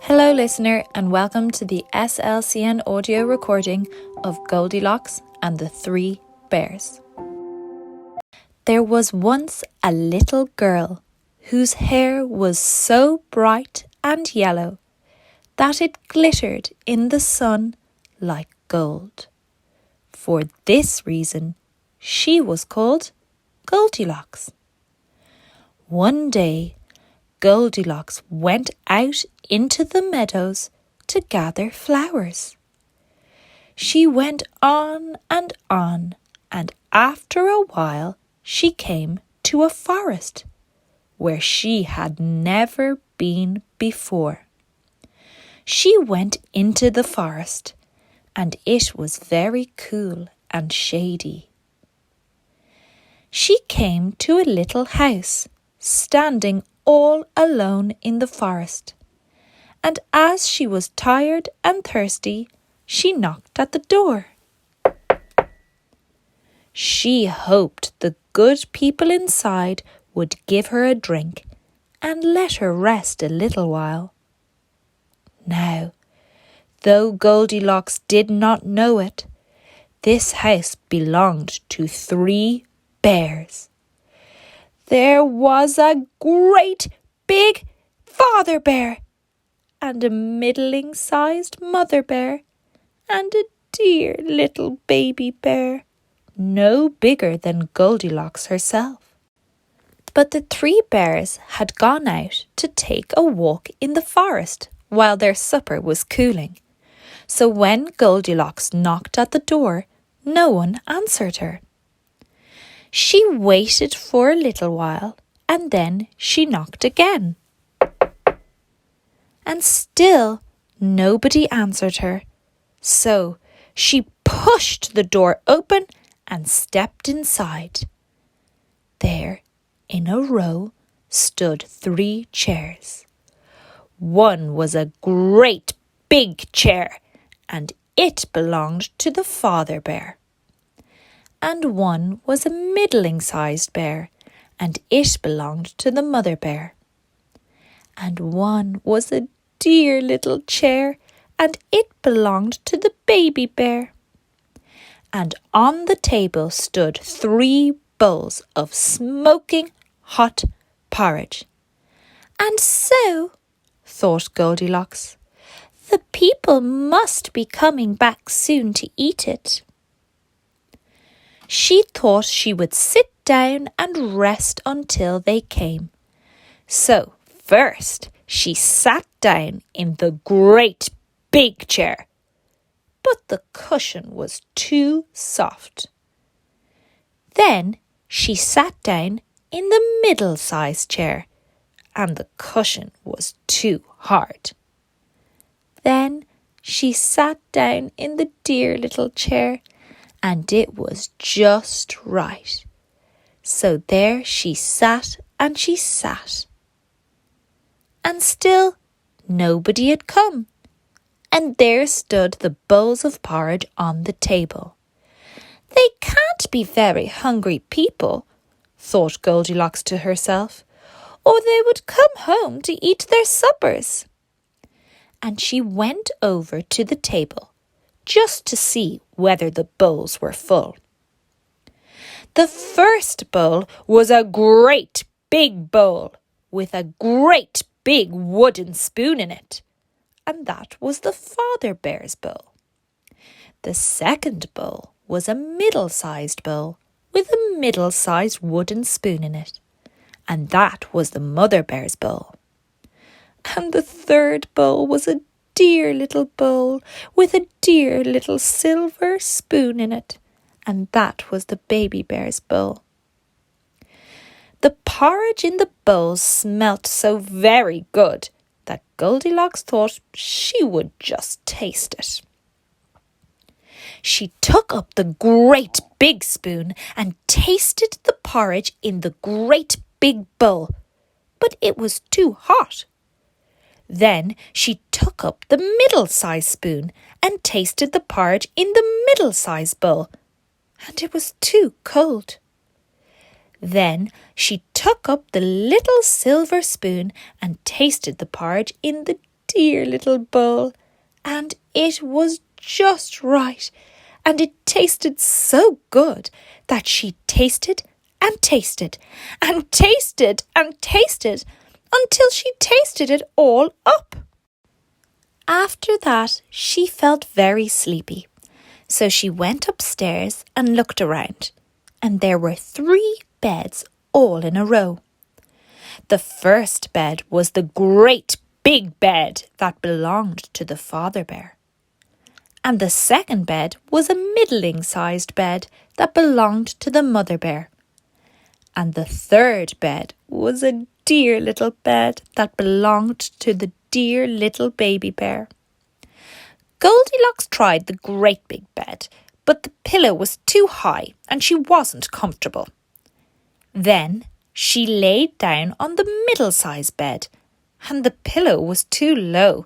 Hello listener and welcome to the SLCN audio recording of Goldilocks and the Three Bears. There was once a little girl whose hair was so bright and yellow that it glittered in the sun like gold. For this reason, she was called Goldilocks. One day, Goldilocks went out into the meadows to gather flowers. She went on, and after a while she came to a forest where she had never been before. She went into the forest, and it was very cool and shady. She came to a little house, standing all alone in the forest, and as she was tired and thirsty, she knocked at the door. She hoped the good people inside would give her a drink and let her rest a little while. Now, though Goldilocks did not know it, this house belonged to 3 bears. There was a great big father bear, and a middling-sized mother bear, and a dear little baby bear, no bigger than Goldilocks herself. But the 3 bears had gone out to take a walk in the forest while their supper was cooling. So when Goldilocks knocked at the door, no one answered her. She waited for a little while, and then she knocked again. And still nobody answered her, so she pushed the door open and stepped inside. There, in a row, stood 3 chairs. One was a great big chair, and it belonged to the father bear. And one was a middling-sized bear, and it belonged to the mother bear. And one was a dear little chair, and it belonged to the baby bear. And on the table stood 3 bowls of smoking hot porridge. And so, thought Goldilocks, the people must be coming back soon to eat it. She thought she would sit down and rest until they came. So first she sat down in the great big chair, but the cushion was too soft. Then she sat down in the middle-sized chair, and the cushion was too hard. Then she sat down in the dear little chair, and it was just right. So there she sat and she sat. And still nobody had come. And there stood the bowls of porridge on the table. They can't be very hungry people, thought Goldilocks to herself, or they would come home to eat their suppers. And she went over to the table just to see whether the bowls were full. The first bowl was a great big bowl with a great big wooden spoon in it, and that was the father bear's bowl. The second bowl was a middle-sized bowl with a middle-sized wooden spoon in it, and that was the mother bear's bowl. And the third bowl was a dear little bowl with a dear little silver spoon in it, and that was the baby bear's bowl. The porridge in the bowls smelt so very good that Goldilocks thought she would just taste it. She took up the great big spoon and tasted the porridge in the great big bowl, but it was too hot. Then she took up the middle-sized spoon and tasted the porridge in the middle-sized bowl, and it was too cold. Then she took up the little silver spoon and tasted the porridge in the dear little bowl, and it was just right, and it tasted so good that she tasted and tasted and tasted and tasted until she tasted it all up. After that, she felt very sleepy, so she went upstairs and looked around, and there were 3 beds all in a row. The first bed was the great big bed that belonged to the father bear. And the second bed was a middling-sized bed that belonged to the mother bear. And the third bed was a dear little bed that belonged to the dear little baby bear. Goldilocks tried the great big bed, but the pillow was too high and she wasn't comfortable. Then she laid down on the middle-sized bed, and the pillow was too low,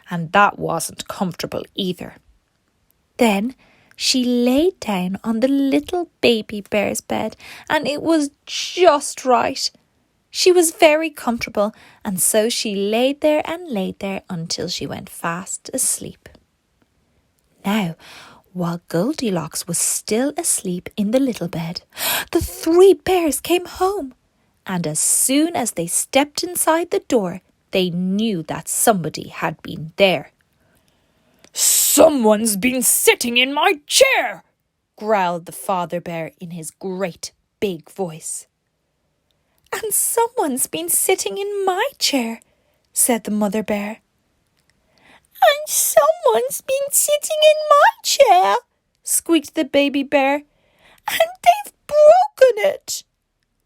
and that wasn't comfortable either. Then she laid down on the little baby bear's bed, and it was just right. She was very comfortable, and so she laid there until she went fast asleep. Now, while Goldilocks was still asleep in the little bed, the 3 bears came home, and as soon as they stepped inside the door, they knew that somebody had been there. "Someone's been sitting in my chair," growled the father bear in his great big voice. "And someone's been sitting in my chair," said the mother bear. "And someone's been sitting in my chair," squeaked the baby bear, "and they've broken it."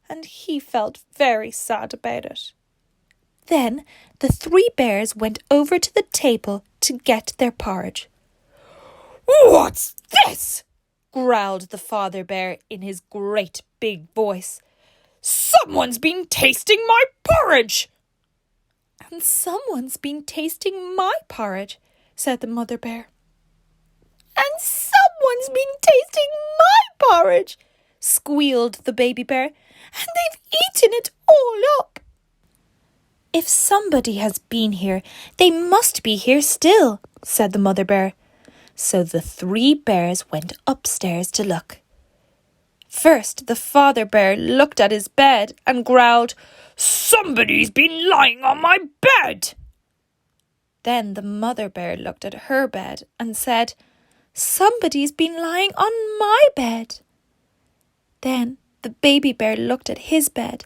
And he felt very sad about it. Then the 3 bears went over to the table to get their porridge. "What's this?" growled the father bear in his great big voice. "Someone's been tasting my porridge." "And someone's been tasting my porridge," said the mother bear. "And someone's been tasting my porridge," squealed the baby bear, "and they've eaten it all up." "If somebody has been here, they must be here still," said the mother bear. So the 3 bears went upstairs to look. First, the father bear looked at his bed and growled, "Somebody's been lying on my bed." Then the mother bear looked at her bed and said, "Somebody's been lying on my bed." Then the baby bear looked at his bed,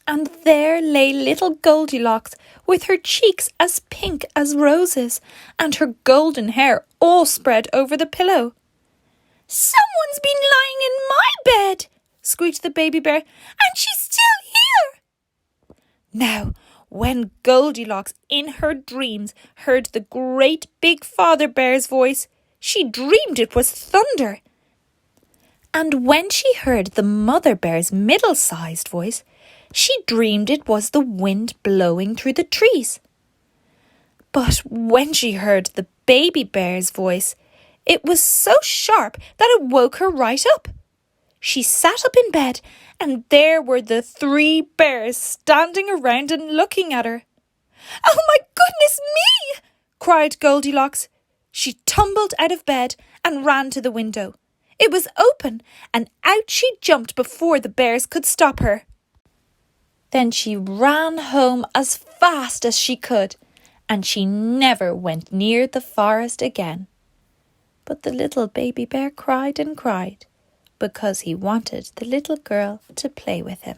and there lay little Goldilocks with her cheeks as pink as roses and her golden hair all spread over the pillow. "Someone's been lying in my bed," squeaked the baby bear, "and she's still here." Now, when Goldilocks in her dreams heard the great big father bear's voice, she dreamed it was thunder. And when she heard the mother bear's middle-sized voice, she dreamed it was the wind blowing through the trees. But when she heard the baby bear's voice, it was so sharp that it woke her right up. She sat up in bed, and there were the 3 bears standing around and looking at her. "Oh, my goodness me!" cried Goldilocks. She tumbled out of bed and ran to the window. It was open, and out she jumped before the bears could stop her. Then she ran home as fast as she could, and she never went near the forest again. But the little baby bear cried and cried, because he wanted the little girl to play with him.